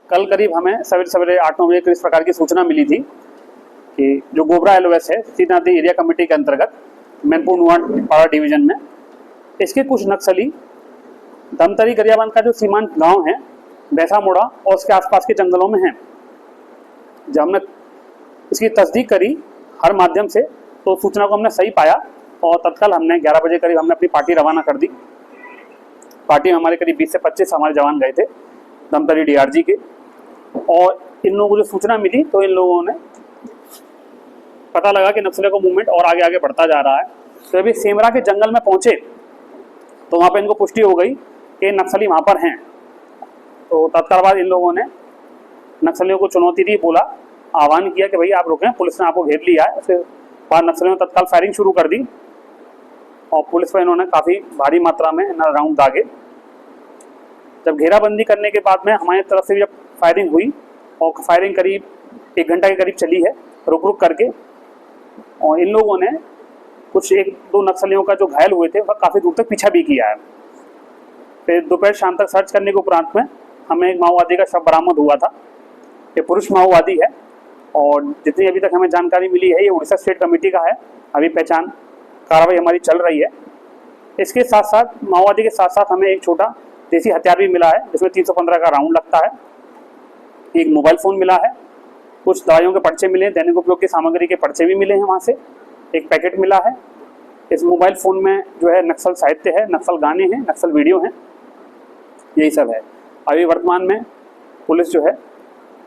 कल करीब हमें सवेरे सवेरे 8-9 बजे इस प्रकार की सूचना मिली थी कि जो गोबरा LOS है सीतानदी एरिया कमेटी के अंतर्गत मैनपुर नुआपाड़ा डिवीजन में, इसके कुछ नक्सली धमतरी गरियाबंद का जो सीमांत गांव है बैसा मोड़ा और उसके आसपास के जंगलों में हैं। जब हमने इसकी तस्दीक करी हर माध्यम से तो सूचना को हमने सही पाया और तत्काल हमने 11 बजे करीब हमने अपनी पार्टी रवाना कर दी। पार्टी में हमारे करीब 20 से 25 हमारे जवान गए थे धमतरी DRG के, और इन लोगों को जो सूचना मिली तो इन लोगों ने पता लगा कि नक्सलियों का मूवमेंट और आगे आगे बढ़ता जा रहा है। तो अभी सेमरा के जंगल में पहुंचे तो वहाँ पे इनको पुष्टि हो गई कि नक्सली वहाँ पर हैं। तो तत्काल बाद इन लोगों ने नक्सलियों को चुनौती दी, बोला, आह्वान किया कि भाई आप रुकें, पुलिस ने आपको घेर लिया है। उसके बाद नक्सलियों ने तत्काल फायरिंग शुरू कर दी और पुलिस पर इन्होंने काफ़ी भारी मात्रा में राउंड दागे। जब घेराबंदी करने के बाद में हमारी तरफ से जब फायरिंग हुई और फायरिंग करीब 1 घंटा के करीब चली है रुक रुक करके, और इन लोगों ने कुछ 1-2 नक्सलियों का जो घायल हुए थे वह काफ़ी दूर तक पीछा भी किया है। फिर दोपहर शाम तक सर्च करने के उपरांत में हमें एक माओवादी का शव बरामद हुआ था। ये पुरुष माओवादी है और जितनी अभी तक हमें जानकारी मिली है ये उड़ीसा स्टेट कमेटी का है। अभी पहचान कार्रवाई हमारी चल रही है। इसके साथ साथ माओवादी के साथ साथ हमें एक छोटा देसी हथियार भी मिला है जिसमें 315 का राउंड लगता है। एक मोबाइल फ़ोन मिला है, कुछ दवाइयों के पर्चे मिले हैं, दैनिक उपयोग की सामग्री के पर्चे भी मिले हैं वहाँ से, एक पैकेट मिला है। इस मोबाइल फ़ोन में जो है नक्सल साहित्य है, नक्सल गाने हैं, नक्सल वीडियो हैं, यही सब है। अभी वर्तमान में पुलिस जो है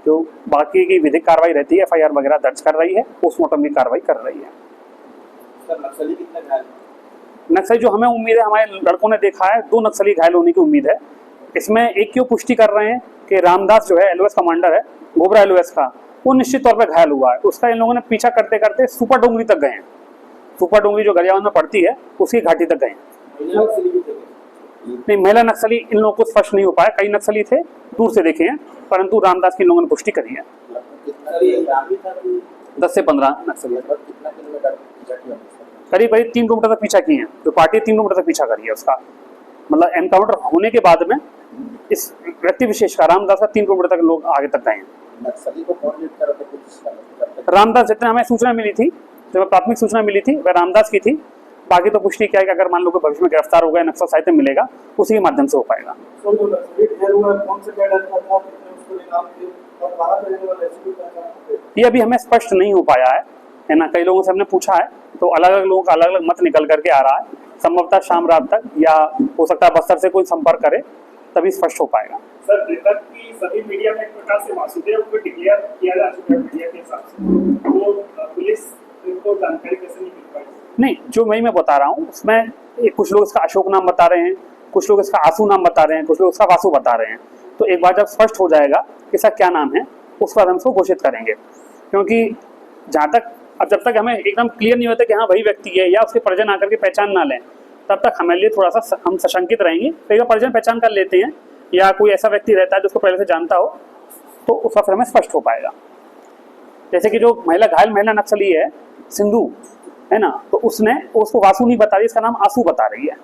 जो बाकी की विधिक कार्रवाई रहती है FIR वगैरह दर्ज कर रही है, पोस्टमार्टम की कार्रवाई कर रही है। सर नक्सली कितने घायल? नक्सली जो हमें उम्मीद है, हमारे लड़कों ने देखा है 2 नक्सली घायल होने की उम्मीद है। इसमें एक की पुष्टि कर रहे हैं कि रामदास जो है LOS कमांडर है गोबरा LOS का, वो निश्चित तौर पर घायल हुआ है। उसका इन लोगों ने पीछा करते करते सुपर डोंगरी तक गए हैं। सुपर डोंगरी जो गरियाबंद में पड़ती है उसकी घाटी तक गए हैं। नहीं, महिला नक्सली इन लोगों को स्पष्ट नहीं हो पाया, कई नक्सली थे दूर से देखे हैं, परंतु रामदास की इन लोगों ने पुष्टि करी है। 10 से 15 नक्सली करीब 3 किलोमीटर तक पीछा किए हैं। जो पार्टी 3 किलोमीटर तक पीछा करी है उसका, मतलब एनकाउंटर होने के बाद में इस व्यक्ति विशेष का रामदास का 3 किलोमीटर तक लोग आगे तक गए हैं। नक्सली को कौन लीड कर रहा था? रामदास, जितने हमें सूचना मिली थी, जो प्राथमिक सूचना मिली थी वह रामदास की थी। बाकी तो पुष्टि क्या है कि अगर मान लो कि भविष्य में गिरफ्तार हो गया, नक्सल साहित्य मिलेगा, उसी के माध्यम से हो पाएगा। ये अभी हमें स्पष्ट नहीं हो पाया है ना। कई लोगों से हमने पूछा है तो अलग अलग लोगों का अलग अलग मत निकल करके आ रहा है। संभवतः शाम रात तक या हो सकता है बस्तर से कोई संपर्क करे तभी स्पष्ट हो पाएगा। सर मृतक की सभी मीडिया में एक प्रकार से वासुदेव को डिक्लेयर किया जा चुका है मीडिया के हिसाब से, तो पुलिस को जानकारी कैसे नहीं मिल पाई? नहीं, जो मैं बता रहा हूँ उसमें कुछ लोग इसका अशोक नाम बता रहे हैं, कुछ लोग इसका आंसू नाम बता रहे हैं, कुछ लोग इसका वासु बता रहे हैं। तो एक बार जब स्पष्ट हो जाएगा कि इसका क्या नाम है उस पर हम इसको घोषित करेंगे, क्योंकि जहाँ तक अब जब तक हमें एकदम क्लियर नहीं होता कि हाँ वही व्यक्ति है या उसके परिजन आकर के पहचान ना लें, तब तक हमारे लिए थोड़ा सा हम सशंकित रहेंगे। तो एक परिजन पहचान कर लेते हैं या कोई ऐसा व्यक्ति रहता है जिसको पहले से जानता हो तो उसका फिर हमें स्पष्ट हो पाएगा। जैसे कि जो महिला नक्सली है सिंधु है ना, तो उसने उसको वासु नहीं बता रही, इसका नाम आंसू बता रही है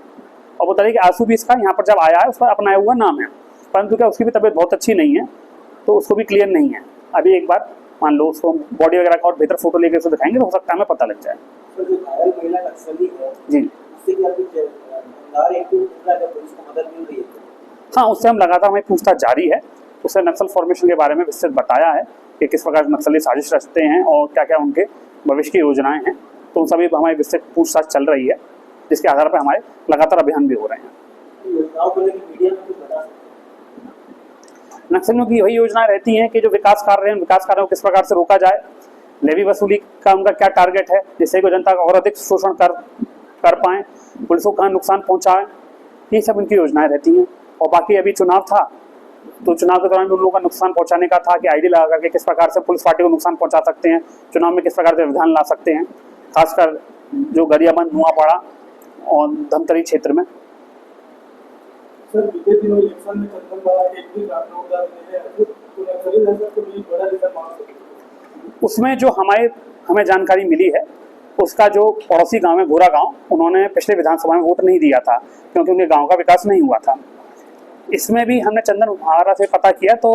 और बता रही है कि आंसू भी इसका यहाँ पर जब आया है उसका अपनाया हुआ नाम है, परंतु क्या उसकी भी तबीयत बहुत अच्छी नहीं है तो उसको भी क्लियर नहीं है। अभी एक बार मान लो उसको बॉडी वगैरह का और बेहतर फोटो लेकर उसको दिखाएंगे तो हो सकता है हमें पता लग जाए। तो जो घायल महिला नक्सली है जी, उससे क्या कुछ पुलिस को मदद मिल रही है? हाँ, उससे हम लगातार हमारी पूछताछ जारी है। उससे नक्सल फॉर्मेशन के बारे में विस्तृत बताया है कि किस प्रकार नक्सली साजिश रचते हैं और क्या क्या उनके भविष्य की योजनाएं हैं। तो उन सभी हमारी विस्तृत पूछताछ चल रही है जिसके आधार पर हमारे लगातार अभियान भी हो रहे हैं। नक्सलियों की वही योजनाएं रहती हैं कि जो विकास कार्य हैं विकास कार्यों को किस प्रकार से रोका जाए, लेवी वसूली का उनका क्या टारगेट है जिससे को जनता का और अधिक शोषण कर पाएँ, पुलिस को कहाँ नुकसान पहुँचाएँ, ये सब उनकी योजनाएं रहती हैं। और बाकी अभी चुनाव था तो चुनाव के दौरान उन लोगों का नुकसान पहुंचाने का था कि आईडी लगा करके किस प्रकार से पुलिस पार्टी को नुकसान पहुंचा सकते हैं, चुनाव में किस प्रकार से विधान ला सकते हैं, खासकर जो गरियाबंद नुआपाड़ा और धमतरी क्षेत्र में। सर बीते दिनों इलेक्शन में चंदन बाबा के एक भी रामनगर में तो नक्सली दहशत को भी बड़ा रीजन मान सकते हैं। उसमें जो हमें जानकारी मिली है उसका जो पड़ोसी गांव है गोरा गांव, उन्होंने पिछले विधानसभा में वोट नहीं दिया था क्योंकि उनके गांव का विकास नहीं हुआ था। इसमें भी हमने चंदन महारा से पता किया तो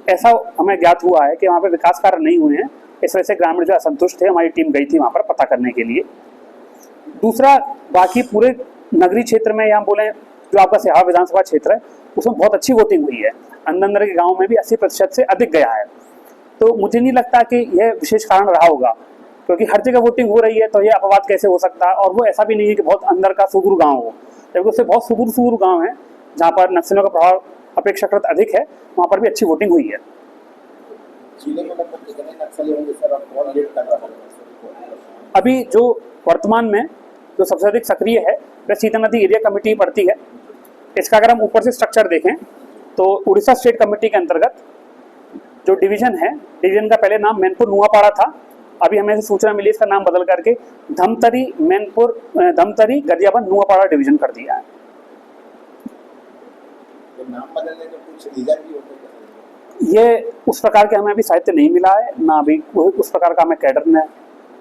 ऐसा हमें ज्ञात हुआ है कि वहाँ पे विकास कार्य नहीं हुए हैं। इस वजह से ग्रामीण जो असंतुष्ट थे, हमारी टीम गई थी वहाँ पर पता करने के लिए। दूसरा, बाकी पूरे नगरीय क्षेत्र में या बोलें जो आपका सिहावा विधानसभा क्षेत्र है उसमें बहुत अच्छी वोटिंग हुई है। अंदर के गाँव में भी 80% से अधिक गया है। तो मुझे नहीं लगता कि यह विशेष कारण रहा होगा, क्योंकि हर जगह वोटिंग हो रही है तो ये अपवाद कैसे हो सकता है। और वो ऐसा भी नहीं है कि बहुत अंदर का सुदूर गाँव हो, जबकि उससे बहुत सुदूर गाँव है जहाँ पर नक्सलियों का प्रभाव अपेक्षाकृत अधिक है, वहाँ पर भी अच्छी वोटिंग हुई है। जिले में लगभग कितने नक्सली होंगे सर? अब कौन लीड कर रहा है? अभी जो वर्तमान में जो सबसे अधिक सक्रिय है वह सीता नदी एरिया कमेटी पड़ती है। इसका अगर हम ऊपर से स्ट्रक्चर देखें तो उड़ीसा स्टेट कमेटी के अंतर्गत जो डिवीजन है, डिवीजन का पहले नाम मैनपुर नुआपाड़ा था। अभी हमें सूचना मिली इसका नाम बदल करके धमतरी गरियाबंद नुआपाड़ा डिवीजन कर दिया है। तो नाम बदलने के कुछ रीजन भी होते हैं? ये उस प्रकार के हमें अभी साहित्य नहीं मिला है, ना अभी उस प्रकार का हमें कैडर ने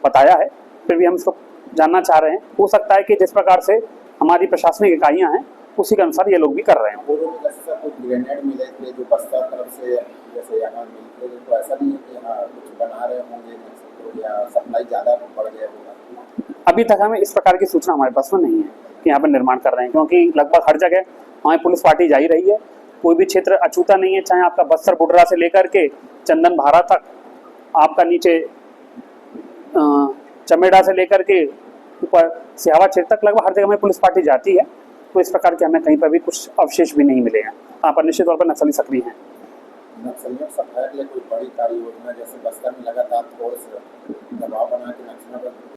बताया है। फिर भी हम इसको जानना चाह रहे हैं। हो सकता है कि जिस प्रकार से हमारी प्रशासनिक इकाइयाँ हैं उसी के अनुसार ये लोग भी कर रहे हैं। पूर्व में जैसे कुछ ग्रेनेड मिले थे जो बस्तर तरफ से जैसे यहाँ मिलते थे, तो ऐसा नहीं है कि यहाँ कुछ बना रहे होंगे या सप्लाई ज़्यादा बढ़ गया होगा? अभी तक हमें इस प्रकार की सूचना हमारे पास में नहीं है कि यहाँ पर निर्माण कर रहे हैं, क्योंकि लगभग हर जगह हमारी पुलिस पार्टी जा ही रही है। कोई भी क्षेत्र अछूता नहीं है, चाहे आपका बस्तर बुडरा से लेकर के चंदन भारा तक, आपका नीचे चमेड़ा से लेकर के ऊपर सिहावा क्षेत्र तक, लगभग हर जगह में पुलिस पार्टी जाती है। तो इस प्रकार के हमें कहीं पर भी कुछ अवशेष भी नहीं मिले हैं। वहाँ पर निश्चित तौर पर नक्सली सक्रिय हैं। नक्सलियों सफाई के लिए कोई बड़ी कार्य योजना जैसे बस्तर में लगातार फोर्स दबाव बना के नक्सलियों पर